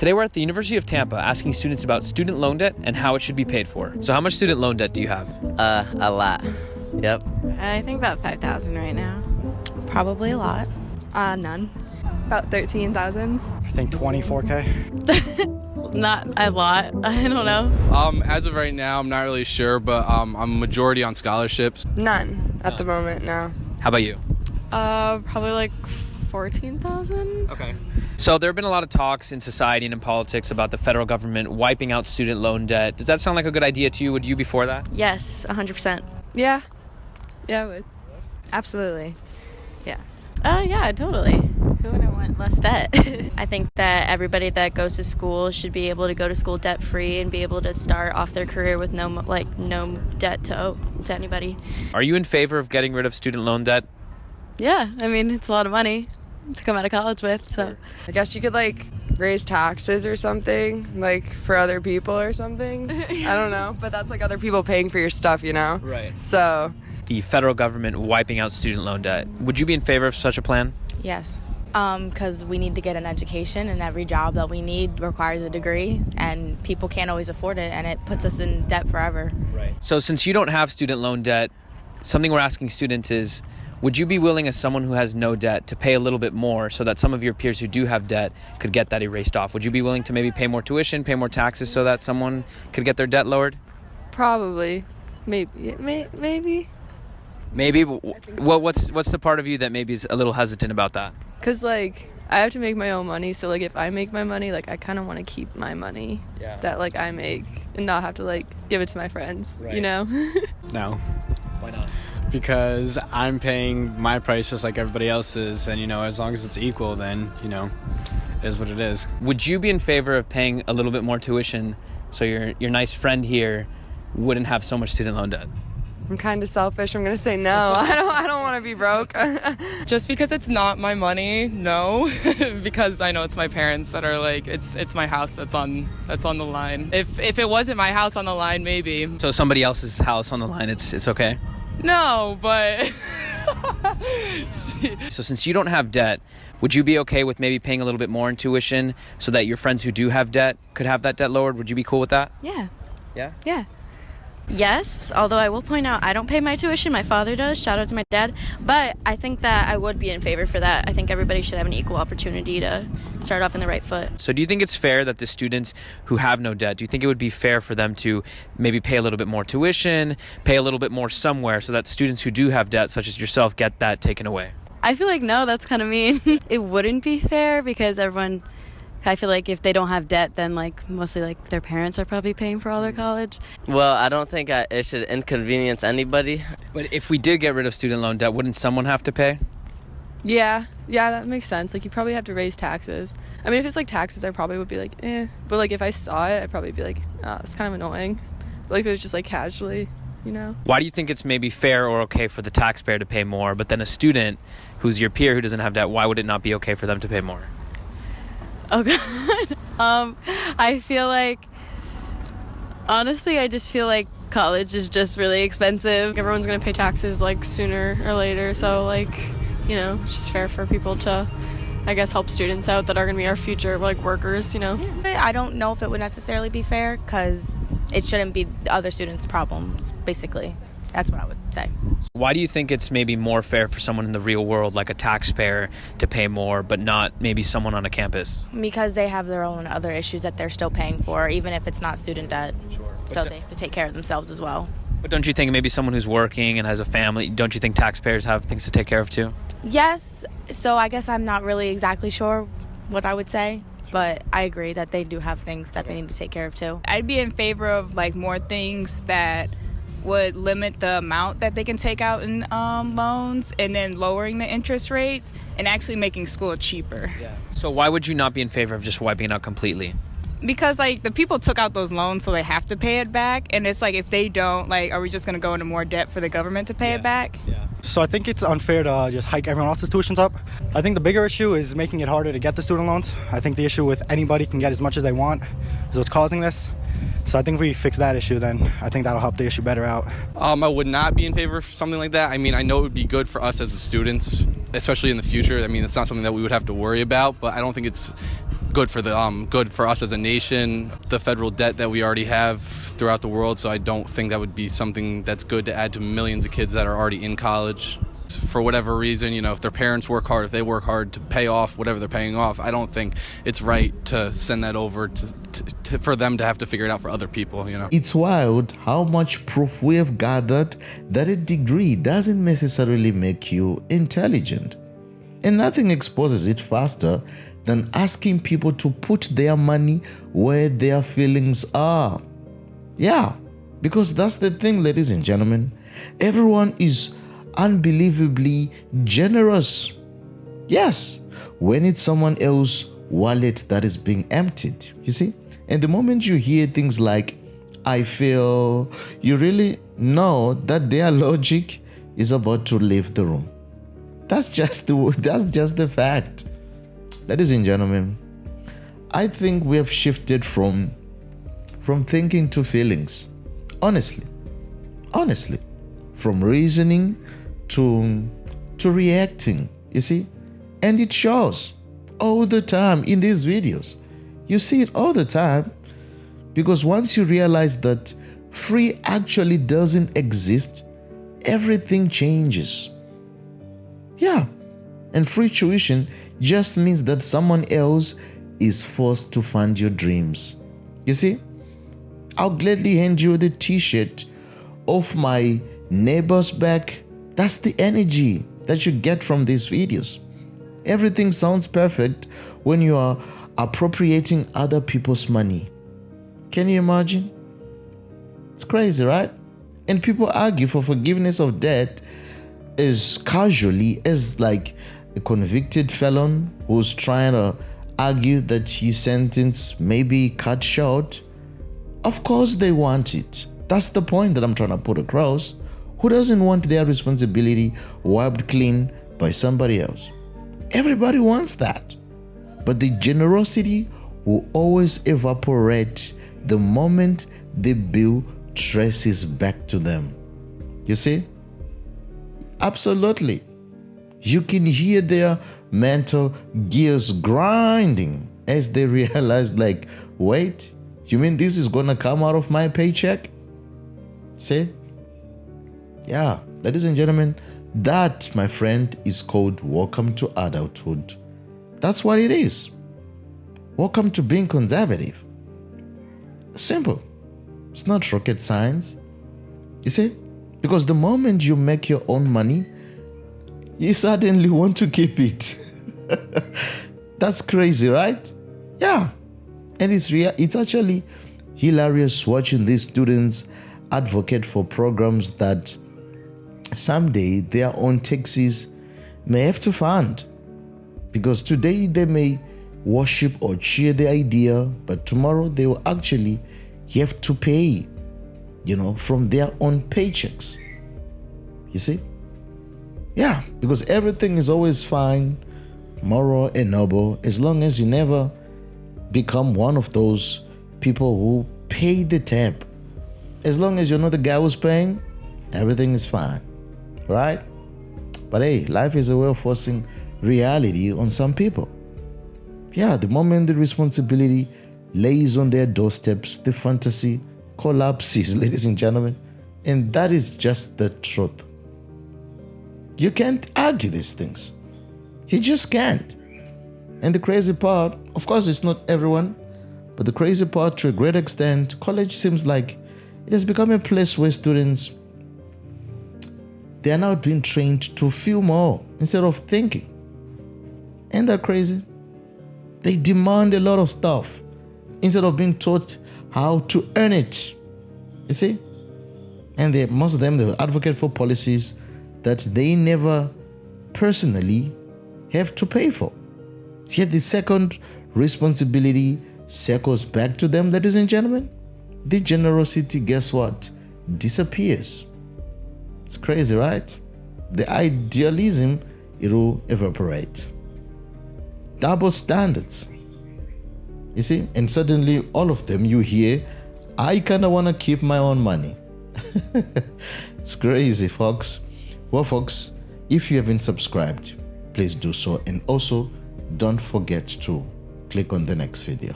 Today we're at the University of Tampa asking students about student loan debt and how it should be paid for. So how much student loan debt do you have? A lot. Yep. I think about 5,000 right now. Probably a lot. None. About 13,000. I think 24K. Not a lot. I don't know. As of right now, I'm not really sure, but I'm a majority on scholarships. None at the moment, no. How about you? Probably like 14,000. Okay. So there have been a lot of talks in society and in politics about the federal government wiping out student loan debt. Does that sound like a good idea to you? Would you be for that? Yes, 100%. Yeah. Yeah, I would. Absolutely. Yeah. Yeah, totally. Who wouldn't want less debt? I think that everybody that goes to school should be able to go to school debt-free and be able to start off their career with no debt to owe to anybody. Are you in favor of getting rid of student loan debt? Yeah, I mean, it's a lot of money to come out of college with, so. I guess you could like raise taxes or something, like for other people or something. I don't know, but that's like other people paying for your stuff, you know? Right. So. The federal government wiping out student loan debt. Would you be in favor of such a plan? Yes, because we need to get an education, and every job that we need requires a degree, and people can't always afford it, and it puts us in debt forever. Right. So since you don't have student loan debt, something we're asking students is, would you be willing, as someone who has no debt, to pay a little bit more so that some of your peers who do have debt could get that erased off? Would you be willing to maybe pay more tuition, pay more taxes so that someone could get their debt lowered? Probably. Maybe. Maybe. What's the part of you that maybe is a little hesitant about that? Because, like, I have to make my own money, so, like, if I make my money, like, I kind of want to keep my money that, like, I make and not have to, like, give it to my friends, you know? No. Why not? Because I'm paying my price just like everybody else is, and, you know, as long as it's equal, then, you know, it is what it is. Would you be in favor of paying a little bit more tuition so your nice friend here wouldn't have so much student loan debt? I'm kind of selfish. I'm going to say no. I don't want to be broke. Just because it's not my money, no. Because I know it's my parents that are like, it's my house that's on the line. If it wasn't my house on the line, maybe. So somebody else's house on the line, it's okay? No, but... So since you don't have debt, would you be okay with maybe paying a little bit more in tuition so that your friends who do have debt could have that debt lowered? Would you be cool with that? Yeah. Yeah? Yeah. Yes, although I will point out I don't pay my tuition, my father does, shout out to my dad, but I think that I would be in favor for that. I think everybody should have an equal opportunity to start off in the right foot. So do you think it's fair that the students who have no debt, do you think it would be fair for them to maybe pay a little bit more tuition, pay a little bit more somewhere so that students who do have debt, such as yourself, get that taken away? I feel like no, that's kind of mean. It wouldn't be fair because I feel like if they don't have debt, then like mostly like their parents are probably paying for all their college. Well, I don't think it should inconvenience anybody. But if we did get rid of student loan debt, wouldn't someone have to pay? Yeah, that makes sense. Like, you probably have to raise taxes. I mean, if it's like taxes, I probably would be like, eh. But like, if I saw it, I'd probably be like, oh, it's kind of annoying. But like, if it was just like casually, you know? Why do you think it's maybe fair or okay for the taxpayer to pay more, but then a student who's your peer who doesn't have debt, why would it not be okay for them to pay more? Oh, God. I feel like, honestly, I just feel like college is just really expensive. Everyone's going to pay taxes, like, sooner or later. So, like, you know, it's just fair for people to, I guess, help students out that are going to be our future, like, workers, you know? I don't know if it would necessarily be fair, because it shouldn't be the other students' problems, basically. That's what I would say. Why do you think it's maybe more fair for someone in the real world, like a taxpayer, to pay more, but not maybe someone on a campus? Because they have their own other issues that they're still paying for, even if it's not student debt. Sure. So they have to take care of themselves as well. But don't you think maybe someone who's working and has a family, don't you think taxpayers have things to take care of too? Yes. So I guess I'm not really exactly sure what I would say. But I agree that they do have things that they need to take care of too. I'd be in favor of like more things that would limit the amount that they can take out in loans, and then lowering the interest rates and actually making school cheaper. Yeah. So why would you not be in favor of just wiping it out completely? Because like the people took out those loans, so they have to pay it back, and it's like if they don't, like, are we just going to go into more debt for the government to pay it back? Yeah. So I think it's unfair to just hike everyone else's tuitions up. I think the bigger issue is making it harder to get the student loans. I think the issue with anybody can get as much as they want is what's causing this. So I think if we fix that issue, then I think that'll help the issue better out. I would not be in favor of something like that. I mean, I know it would be good for us as the students, especially in the future. I mean, it's not something that we would have to worry about, but I don't think it's good for us as a nation. The federal debt that we already have throughout the world, so I don't think that would be something that's good to add to millions of kids that are already in college. For whatever reason, if their parents work hard, if they work hard to pay off whatever they're paying off, I don't think it's right to send that over to for them to have to figure it out for other people. It's wild how much proof we have gathered that a degree doesn't necessarily make you intelligent, and nothing exposes it faster than asking people to put their money where their feelings are. Yeah, because that's the thing, ladies and gentlemen. Everyone is unbelievably generous. Yes, when it's someone else's wallet that is being emptied, you see? And the moment you hear things like, I feel, you really know that their logic is about to leave the room. That's just the fact. Ladies and gentlemen, I think we have shifted from thinking to feelings. Honestly. From reasoning to reacting, you see? And it shows all the time in these videos. You see it all the time, because once you realize that free actually doesn't exist, everything changes. Yeah, and free tuition just means that someone else is forced to fund your dreams. You see, I'll gladly hand you the t-shirt off my neighbor's back. That's the energy that you get from these videos. Everything sounds perfect when you are appropriating other people's money. Can you imagine? It's crazy, right? And people argue for forgiveness of debt as casually as like a convicted felon who's trying to argue that his sentence may be cut short. Of course they want it. That's the point that I'm trying to put across. Who doesn't want their responsibility wiped clean by somebody else? Everybody wants that. But the generosity will always evaporate the moment the bill traces back to them. You see? Absolutely. You can hear their mental gears grinding as they realize, like, wait, you mean this is gonna come out of my paycheck? See? Yeah, ladies and gentlemen, that, my friend, is called welcome to adulthood. That's what it is. Welcome to being conservative. Simple. It's not rocket science. You see? Because the moment you make your own money, you suddenly want to keep it. That's crazy, right? Yeah. And it's actually hilarious watching these students advocate for programs that someday their own taxis may have to fund. Because today they may worship or cheer the idea, but tomorrow they will actually have to pay, from their own paychecks. You see? Yeah, because everything is always fine, moral and noble, as long as you never become one of those people who pay the tab. As long as you're not the guy who's paying, everything is fine, right? But hey, life is a way of forcing reality on some people. Yeah, the moment the responsibility lays on their doorsteps, the fantasy collapses, ladies and gentlemen. And that is just the truth. You can't argue these things. You just can't. And the crazy part, of course, it's not everyone, but the crazy part, to a great extent, college seems like it has become a place where students, they are now being trained to feel more instead of thinking. Ain't that crazy? They demand a lot of stuff instead of being taught how to earn it. You see? And most of them, they advocate for policies that they never personally have to pay for. Yet the second responsibility circles back to them, ladies and gentlemen. The generosity, guess what? Disappears. It's crazy, right? The idealism, it will evaporate. Double standards. You see? And suddenly all of them, you hear, I kind of want to keep my own money. It's crazy, folks. Well, folks, if you haven't subscribed, please do so. And also, don't forget to click on the next video.